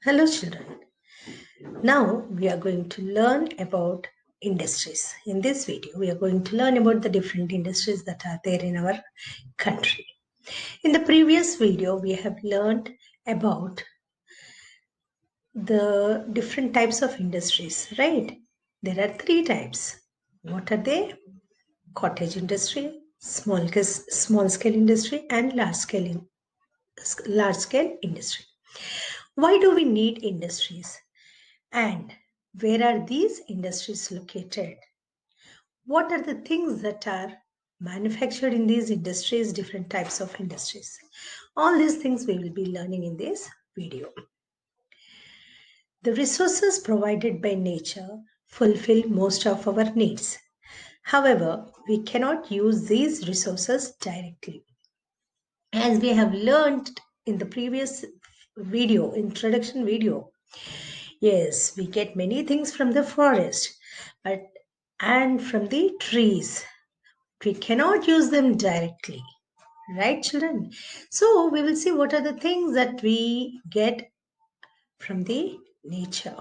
Hello children. Now we are going to learn about industries. In this video, we are going to learn about the different industries that are there in our country. In the previous video, we have learned about the different types of industries, right? There are three types. What are they? Cottage industry, small scale industry, and large scale industry. Why do we need industries? And where are these industries located? What are the things that are manufactured in these industries, different types of industries? All these things we will be learning in this video. The resources provided by nature fulfill most of our needs. However, we cannot use these resources directly. As we have learned in the previous video, introduction video, yes, we get many things from the forest, and from the trees. We cannot use them directly, right, children? So we will see what are the things that we get from the nature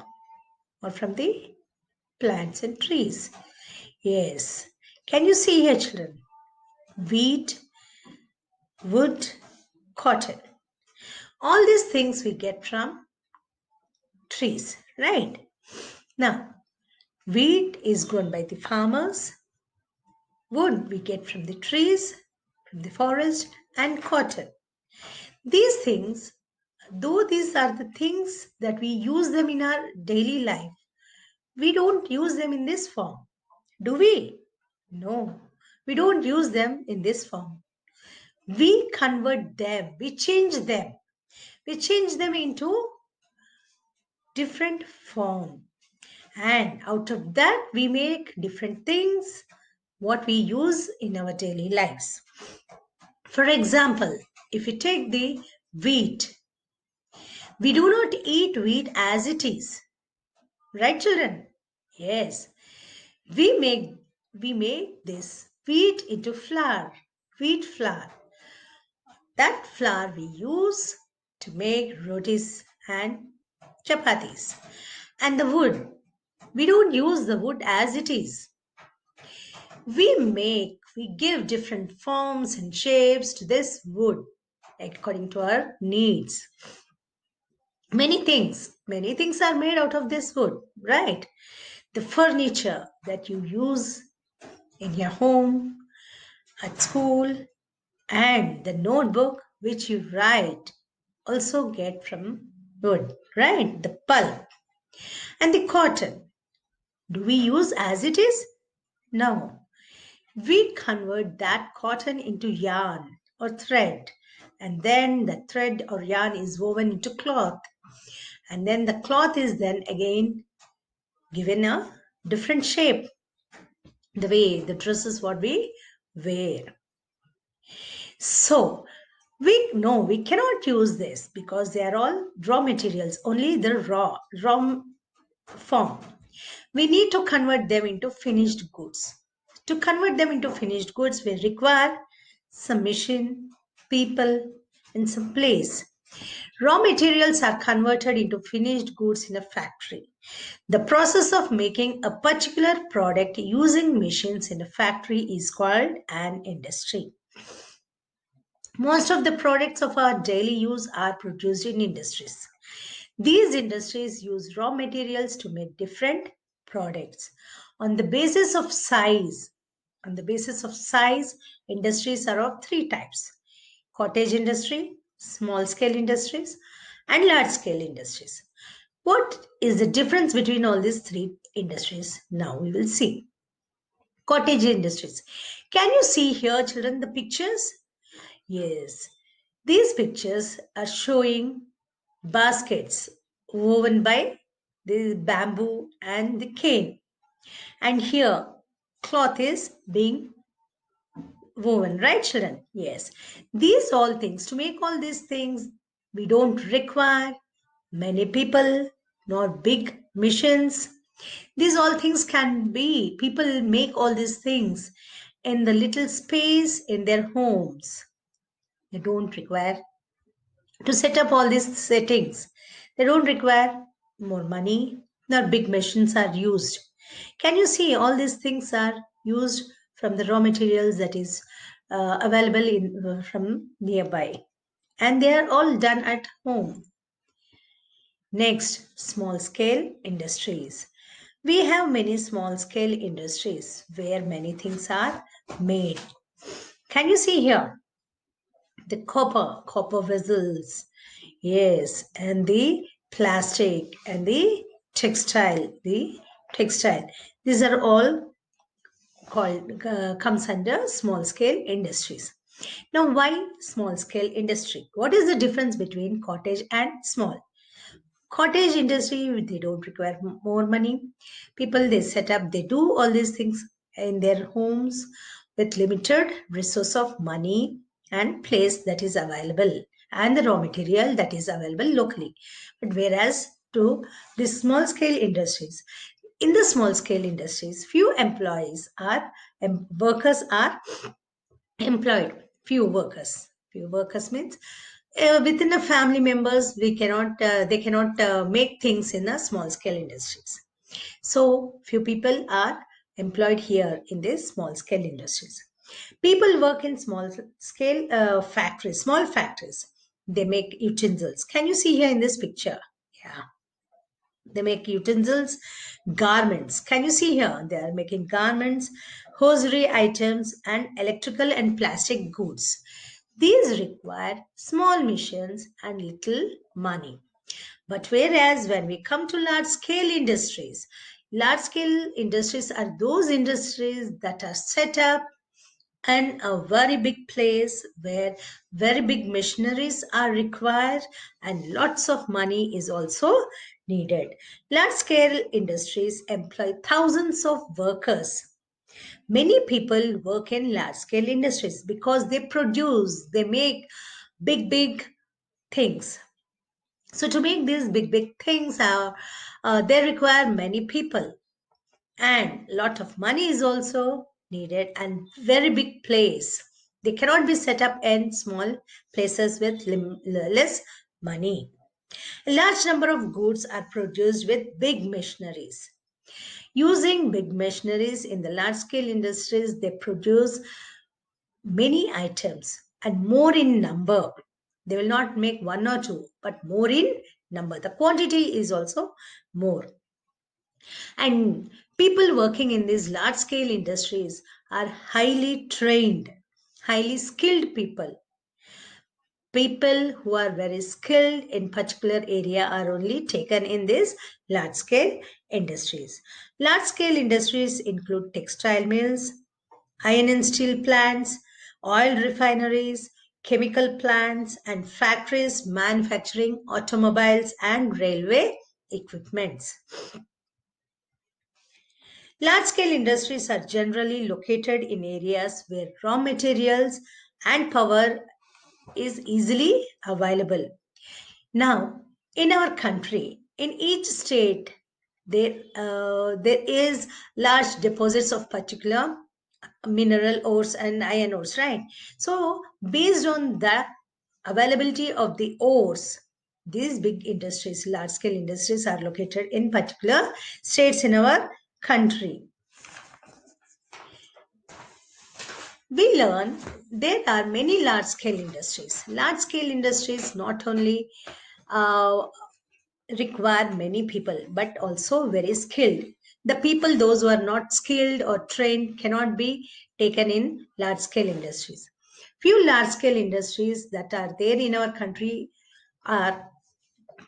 or from the plants and trees. Yes. Can you see here, children? Wheat, wood, cotton. All these things we get from trees, right? Now, wheat is grown by the farmers. Wood we get from the trees, from the forest, and cotton. These things, though these are the things that we use them in our daily life, we don't use them in this form. Do we? No, we don't use them in this form. We convert them, we change them. We change them into different form. And out of that, we make different things what we use in our daily lives. For example, if you take the wheat, we do not eat wheat as it is. Right, children? Yes. We make this wheat into flour, wheat flour. That flour we use to make rotis and chapatis. And the wood, we don't use the wood as it is. We give different forms and shapes to this wood according to our needs. Many things are made out of this wood, right? The furniture that you use in your home, at school, and the notebook which you write also get from wood, right? The pulp and the cotton. Do we use as it is? No. We convert that cotton into yarn or thread, and then the thread or yarn is woven into cloth, and then the cloth is then again given a different shape, the way the dress is what we wear. So we cannot use this because they are all raw materials, only the raw form. We need to convert them into finished goods. To convert them into finished goods, we require some machine, people, and some place. Raw materials are converted into finished goods in a factory. The process of making a particular product using machines in a factory is called an industry. Most of the products of our daily use are produced in industries. These industries use raw materials to make different products. On the basis of size, industries are of three types: cottage industry, small scale industries, and large scale industries. What is the difference between all these three industries? Now we will see. Cottage industries. Can you see here, children, the pictures? Yes. These pictures are showing baskets woven by the bamboo and the cane. And here, cloth is being woven, right, children? Yes. These all things, to make all these things, we don't require many people, nor big missions. These all things can be, people make all these things in the little space in their homes. They don't require to set up all these settings. They don't require more money, nor big machines are used. Can you see all these things are used from the raw materials that is available from nearby, and they are all done at home. Next, small scale industries. We have many small scale industries where many things are made. Can you see here the copper vessels? Yes, and the plastic and the textile. The textile. These are all called comes under small scale industries. Now, why small scale industry? What is the difference between cottage and small? Cottage industry, they don't require more money. People they set up, they do all these things in their homes with limited resource of money and place that is available and the raw material that is available locally. But whereas to the small scale industries, in the small scale industries, few employees are workers are employed. Few workers means within a family members we cannot they cannot make things in a small scale industries. So few people are employed here in these small scale industries. People work in small scale factories, small factories. They make utensils. Can you see here in this picture? Yeah, they make utensils, garments. Can you see here? They are making garments, hosiery items, and electrical and plastic goods. These require small machines and little money. But whereas when we come to large scale industries are those industries that are set up and a very big place where very big machineries are required and lots of money is also needed. Large scale industries employ thousands of workers. Many people work in large scale industries because they make big things. So to make these big things, they require many people, and lot of money is also needed and very big place. They cannot be set up in small places with less money. A large number of goods are produced with big machineries. Using big machineries in the large scale industries, they produce many items and more in number. They will not make one or two, but more in number. The quantity is also more. And people working in these large scale industries are highly trained, highly skilled people. People who are very skilled in particular area are only taken in these large scale industries. Large scale industries include textile mills, iron and steel plants, oil refineries, chemical plants, and factories manufacturing automobiles and railway equipments. Large scale industries are generally located in areas where raw materials and power is easily available. Now, in our country, in each state, there is large deposits of particular mineral ores and iron ores, right? So, based on the availability of the ores, these big industries, large scale industries, are located in particular states in our country. We learn there are many large scale industries. Large scale industries not only uh, require many people but also very skilled. The people, those who are not skilled or trained, cannot be taken in large scale industries. Few large scale industries that are there in our country are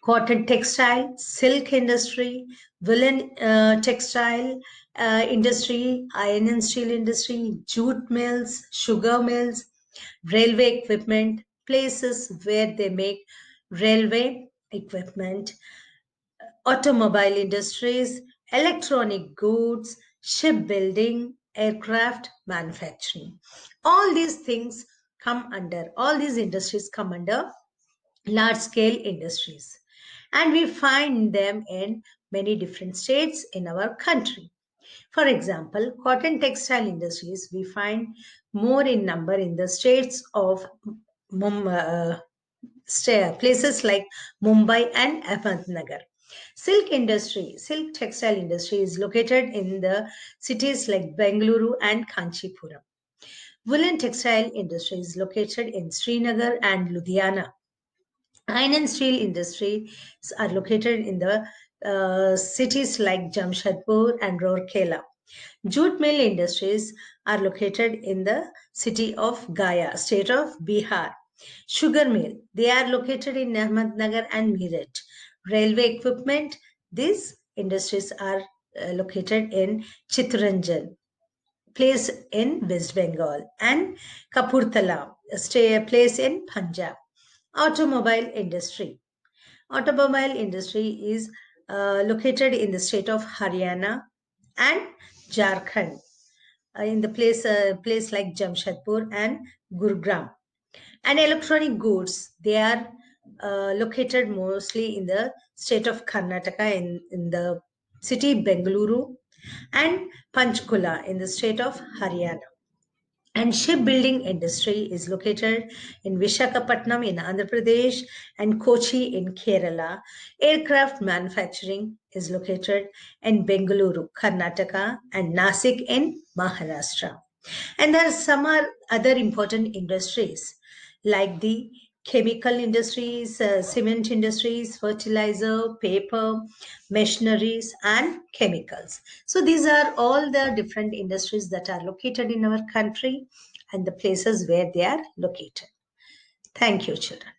cotton textile, silk industry, woolen textile industry, iron and steel industry, jute mills, sugar mills, railway equipment, places where they make railway equipment, automobile industries, electronic goods, shipbuilding, aircraft manufacturing. All these industries come under large scale industries, and we find them in many different states in our country. For example, cotton textile industries we find more in number in the states of places like Mumbai and Ahmednagar. Silk textile industry is located in the cities like Bengaluru and Kanchipuram. Woolen textile industry is located in Srinagar and Ludhiana. Iron and steel industries are located in the cities like Jamshedpur and Rourkela. Jute mill industries are located in the city of Gaya, state of Bihar. Sugar mill, they are located in Ahmednagar and Meerut. Railway equipment, these industries are located in Chittaranjan, place in West Bengal, and Kapurthala, a place in Punjab. Automobile industry. Automobile industry is located in the state of Haryana and Jharkhand, in the place like Jamshedpur and Gurugram. And electronic goods, they are located mostly in the state of Karnataka, in the city Bengaluru, and Panchkula in the state of Haryana. And shipbuilding industry is located in Vishakhapatnam in Andhra Pradesh and Kochi in Kerala. Aircraft manufacturing is located in Bengaluru, Karnataka, and Nasik in Maharashtra. And there are some other important industries like the chemical industries, cement industries, fertilizer, paper, machineries, and chemicals. So these are all the different industries that are located in our country and the places where they are located. Thank you, children.